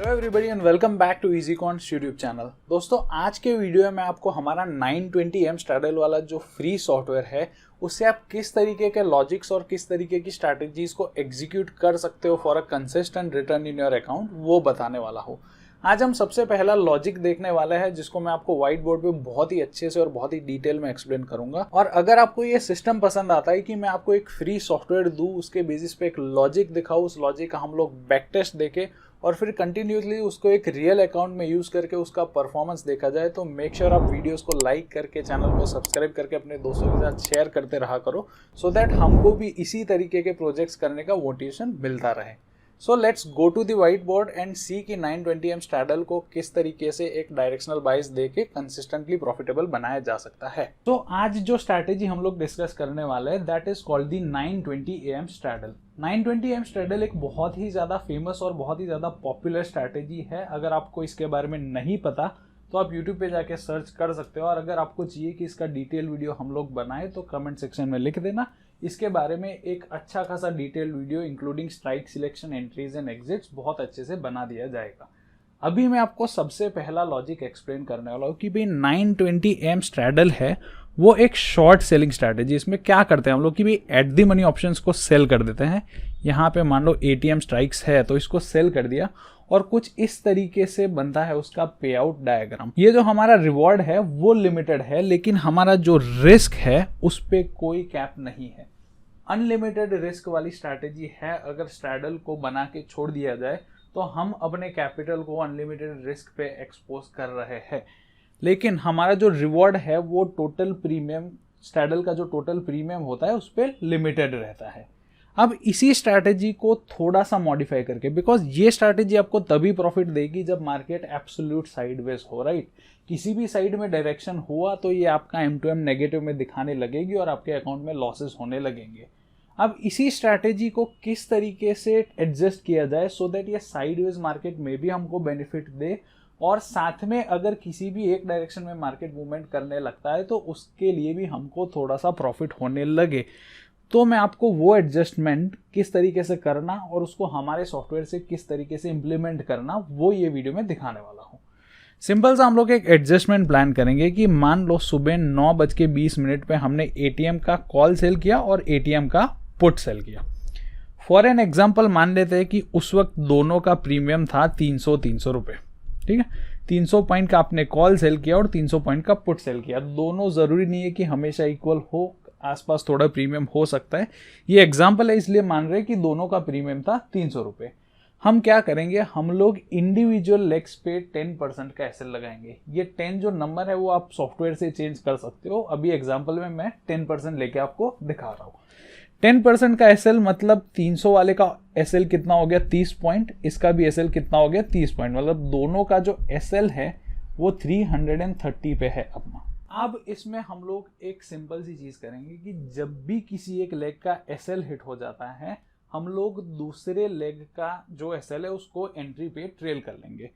Hello everybody and welcome back to Easycons YouTube channel. दोस्तों आज के वीडियो में मैं आपको हमारा 920M स्ट्रैडल वाला जो फ्री सॉफ्टवेयर है उससे आप किस तरीके के लॉजिक्स और किस तरीके की स्ट्रैटेजीज को एग्जीक्यूट कर सकते हो for a consistent return in your account वो बताने वाला हूँ। आज हम सबसे पहला लॉजिक देखने वाले हैं जिसको मैं आपको व्हाइट बोर्ड पे बहुत ही अच्छे से और बहुत ही डिटेल में एक्सप्लेन करूंगा। और अगर आपको ये सिस्टम पसंद आता है कि मैं आपको एक फ्री सॉफ्टवेयर दूं, उसके बेसिस पे एक लॉजिक दिखाऊं, उस लॉजिक का हम लोग बैक टेस्ट देखें और फिर कंटिन्यूसली उसको एक रियल अकाउंट में यूज करके उसका परफॉर्मेंस देखा जाए, तो मेक श्योर आप वीडियोस को लाइक करके चैनल को सब्सक्राइब करके अपने दोस्तों के साथ शेयर करते रहा करो, सो दैट हमको भी इसी तरीके के प्रोजेक्ट्स करने का मोटिवेशन मिलता रहे। So let's go to the whiteboard and see कि 920M स्ट्रैडल को किस तरीके से एक डायरेक्शनल बाइस देके कंसिस्टेंटली प्रॉफिटेबल बनाया जा सकता है। तो आज जो स्ट्रैटेजी हम लोग डिस्कस करने वाले हैं that is called the 920AM straddle. 920M straddle एक बहुत ही ज़्यादा फेमस और बहुत ही ज़्यादा पॉपुलर स्ट्रैटेजी है। अगर आपको इसके बारे में नहीं पता तो आप YouTube पे जाके सर्च कर सकते हो, और अगर आपको चाहिए कि इसका डिटेल वीडियो हम लोग बनाए तो कमेंट सेक्शन में लिख देना। इसके बारे में एक अच्छा खासा detail video including strike selection, entries and exits बहुत अच्छे से बना दिया जाएगा। अभी मैं आपको सबसे पहला लॉजिक एक्सप्लेन करने वाला हूँ कि भाई 920M स्ट्रैडल है वो एक शॉर्ट सेलिंग स्ट्रैटेजी। इसमें क्या करते हैं हम लोग कि भाई एट द मनी ऑप्शंस को सेल कर देते हैं। यहाँ पे मान लो ATM स्ट्राइक्स है तो इसको सेल कर दिया और कुछ इस तरीके से बनता है उसका पे आउट डायग्राम। ये जो हमारा रिवॉर्ड है वो लिमिटेड है, लेकिन हमारा जो रिस्क है उस पे कोई कैप नहीं है। अनलिमिटेड रिस्क वाली स्ट्रैटेजी है। अगर स्ट्रैडल को बना के छोड़ दिया जाए तो हम अपने कैपिटल को अनलिमिटेड रिस्क पे एक्सपोज कर रहे हैं, लेकिन हमारा जो रिवॉर्ड है वो टोटल प्रीमियम, स्ट्रैडल का जो टोटल प्रीमियम होता है उस पर लिमिटेड रहता है। अब इसी स्ट्रैटेजी को थोड़ा सा मॉडिफाई करके, बिकॉज ये स्ट्रैटेजी आपको तभी प्रॉफिट देगी जब मार्केट एब्सोल्यूट साइडवेज हो, राइट। किसी भी साइड में डायरेक्शन हुआ तो ये आपका M2M नेगेटिव में दिखाने लगेगी और आपके अकाउंट में लॉसेस होने लगेंगे। अब इसी स्ट्रैटेजी को किस तरीके से एडजस्ट किया जाए सो दैट ये साइडवेज मार्केट में भी हमको बेनिफिट दे, और साथ में अगर किसी भी एक डायरेक्शन में मार्केट मूवमेंट करने लगता है तो उसके लिए भी हमको थोड़ा सा प्रॉफिट होने लगे। तो मैं आपको वो एडजस्टमेंट किस तरीके से करना और उसको हमारे सॉफ्टवेयर से किस तरीके से इंप्लीमेंट करना वो ये वीडियो में दिखाने वाला हूँ। सिंपल सा हम लोग एक एडजस्टमेंट प्लान करेंगे कि मान लो सुबह 9:20 पे हमने ATM का कॉल सेल किया और ATM का पुट सेल किया। फॉर एन एग्जाम्पल मान लेते हैं कि उस वक्त दोनों का प्रीमियम था 300 रुपये, ठीक है। 300 पॉइंट का आपने कॉल सेल किया और 300 पॉइंट का पुट सेल किया। दोनों जरूरी नहीं है कि हमेशा इक्वल हो, आसपास थोड़ा प्रीमियम हो सकता है। ये एग्जाम्पल है इसलिए मान रहे हैं कि दोनों का प्रीमियम था 300 रुपये। हम क्या करेंगे, हम लोग इंडिविजुअल लेग्स पे 10% का एसएल लगाएंगे। ये 10 जो नंबर है वो आप सॉफ्टवेयर से चेंज कर सकते हो। अभी एग्जाम्पल में मैं 10% लेके आपको दिखा रहा हूँ। 10% का एसएल मतलब 300 वाले का एसएल कितना हो गया 30 पॉइंट, इसका भी एसएल कितना हो गया 30 पॉइंट, मतलब दोनों का जो एसएल है वो 330 पे है अपना। अब इसमें हम लोग एक सिंपल सी चीज करेंगे कि जब भी किसी एक लेग का एसएल हिट हो जाता है हम लोग दूसरे लेग का जो एसएल है उसको एंट्री पे ट्रेल कर लेंगे।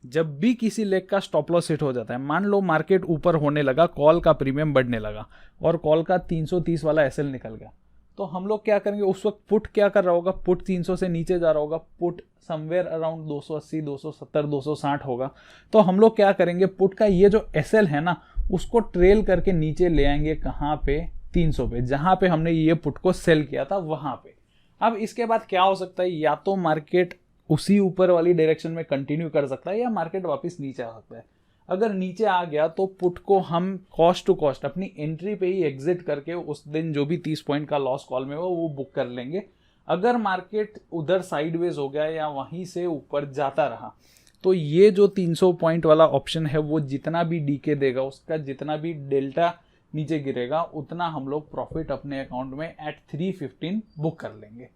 जब भी किसी लेग का स्टॉप लॉस हिट हो जाता है, मान लो मार्केट ऊपर होने लगा, कॉल का प्रीमियम बढ़ने लगा और कॉल का 330 वाला एसएल निकल गया, तो हम लोग क्या करेंगे, उस वक्त पुट क्या कर रहा होगा, पुट 300 से नीचे जा रहा होगा, पुट समवेयर अराउंड 280, 270, 260 होगा। तो हम लोग क्या करेंगे, पुट का ये जो एसएल है ना उसको ट्रेल करके नीचे ले आएंगे। कहाँ पे, 300 पे, जहां पे हमने ये पुट को सेल किया था वहां पे। अब इसके बाद क्या हो सकता है, या तो मार्केट उसी ऊपर वाली डायरेक्शन में कंटिन्यू कर सकता है या मार्केट वापस नीचे आ सकता है। अगर नीचे आ गया तो पुट को हम कॉस्ट टू कॉस्ट अपनी एंट्री पे ही एग्जिट करके उस दिन जो भी 30 पॉइंट का लॉस कॉल में हो वो बुक कर लेंगे। अगर मार्केट उधर साइडवेज हो गया या वहीं से ऊपर जाता रहा तो ये जो 300 पॉइंट वाला ऑप्शन है वो जितना भी डीके देगा, उसका जितना भी डेल्टा नीचे गिरेगा उतना हम लोग प्रॉफिट अपने अकाउंट में एट 315 बुक कर लेंगे।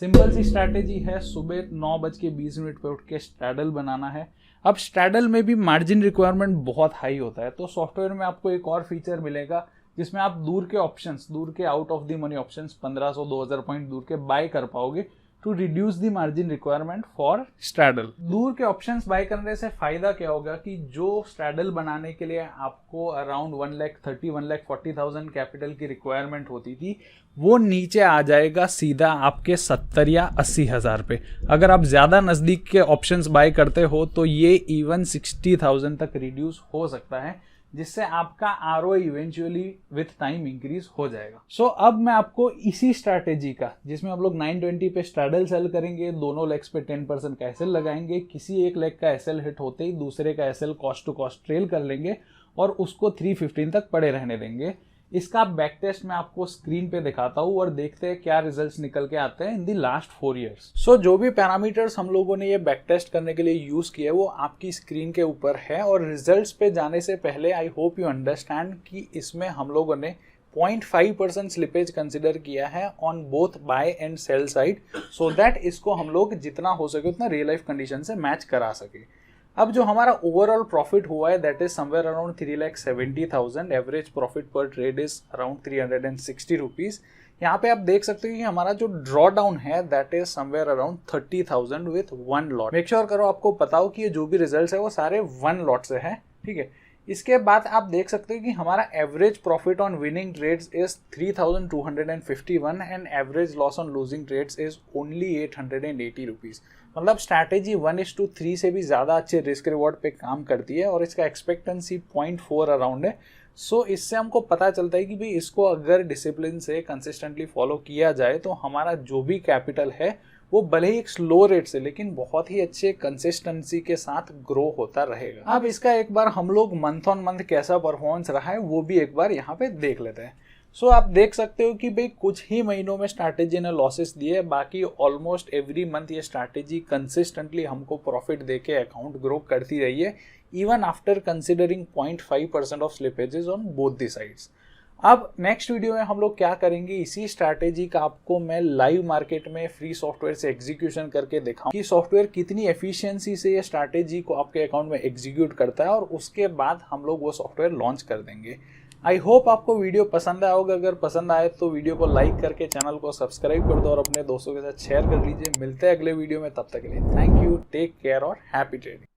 सिंपल सी स्ट्रैटेजी है। सुबह 9:20 पे उठ के स्ट्रैडल बनाना है। अब स्ट्रैडल में भी मार्जिन रिक्वायरमेंट बहुत हाई होता है, तो सॉफ्टवेयर में आपको एक और फीचर मिलेगा जिसमें आप दूर के ऑप्शंस, दूर के out of the money options 1500-2000 point दूर के बाय कर पाओगे, to reduce the margin requirement for straddle. दूर के ऑप्शंस बाय करने से फायदा क्या होगा कि जो स्ट्रैडल बनाने के लिए आपको अराउंड 1,40,000 कैपिटल की रिक्वायरमेंट होती थी, वो नीचे आ जाएगा सीधा आपके 70 या 80 हज़ार पे। अगर आप ज़्यादा नज़दीक के ऑप्शंस बाय करते हो तो ये इवन 60,000 तक रिड्यूस हो सकता है, जिससे आपका ROI eventually with time increase हो जाएगा। सो अब मैं आपको इसी स्ट्रैटेजी का, जिसमें हम लोग 920 पे स्ट्रैडल सेल करेंगे, दोनों लेग्स पे 10% का एसएल लगाएंगे, किसी एक लेग का एसएल हिट होते ही दूसरे का SL cost to cost trail कर लेंगे और उसको 315 तक पड़े रहने देंगे। इसका बैक टेस्ट मैं आपको स्क्रीन पे दिखाता हूँ और देखते हैं क्या रिजल्ट्स निकल के आते हैं इन दी लास्ट 4 years। सो जो भी पैरामीटर्स हम लोगों ने ये बैक टेस्ट करने के लिए यूज किया वो आपकी स्क्रीन के ऊपर है। और रिजल्ट्स पे जाने से पहले आई होप यू अंडरस्टैंड कि इसमें हम लोगों ने 0.5% स्लिपेज कंसिडर किया है on both buy and sell side, so that इसको हम लोग जितना हो सके उतना रियल लाइफ कंडीशन से मैच करा सके। अब जो हमारा ओवरऑल प्रॉफिट हुआ है that is somewhere around 3,70,000। Average profit per trade is around 360 rupees. यहाँ पे आप देख सकते हो कि हमारा जो ड्रॉ डाउन है that is somewhere around 30,000 with 1 lot. Make sure करो आपको पता हो कि ये जो भी रिजल्ट्स है वो सारे 1 लॉट से है, ठीक है। इसके बाद आप देख सकते हो कि हमारा average profit on winning trades is 3,251 and average loss on losing trades is only 880 rupees. मतलब स्ट्रैटेजी 1:3 से भी ज़्यादा अच्छे रिस्क रिवॉर्ड पे काम करती है और इसका एक्सपेक्टेंसी 0.4 अराउंड है। सो इससे हमको पता चलता है कि भाई इसको अगर डिसिप्लिन से कंसिस्टेंटली फॉलो किया जाए तो हमारा जो भी कैपिटल है वो भले ही एक स्लो रेट से लेकिन बहुत ही अच्छे कंसिस्टेंसी के साथ ग्रो होता रहेगा। अब इसका एक बार हम लोग मंथ ऑन मंथ कैसा परफॉर्मेंस रहा है वो भी एक बार यहाँ पे देख लेते हैं। सो आप देख सकते हो कि भाई कुछ ही महीनों में स्ट्रैटेजी ने लॉसेस दिए, बाकी ऑलमोस्ट एवरी मंथ ये स्ट्रैटेजी कंसिस्टेंटली हमको प्रॉफिट देके अकाउंट ग्रो करती रही है, even after considering 0.5% of slippages on both the sides. अब नेक्स्ट वीडियो में हम लोग क्या करेंगे, इसी स्ट्रैटेजी का आपको मैं लाइव मार्केट में फ्री सॉफ्टवेयर से एग्जीक्यूशन करके दिखाऊं कि सॉफ्टवेयर कितनी एफिशिएंसी से ये स्ट्रैटेजी को आपके अकाउंट में एग्जीक्यूट करता है, और उसके बाद हम लोग वो सॉफ्टवेयर लॉन्च कर देंगे। आई होप आपको वीडियो पसंद आया होगा। अगर पसंद आए तो वीडियो को लाइक करके चैनल को सब्सक्राइब कर दो और अपने दोस्तों के साथ शेयर कर लीजिए। मिलते हैं अगले वीडियो में, तब तक के लिए थैंक यू, टेक केयर और हैप्पी ट्रेडिंग।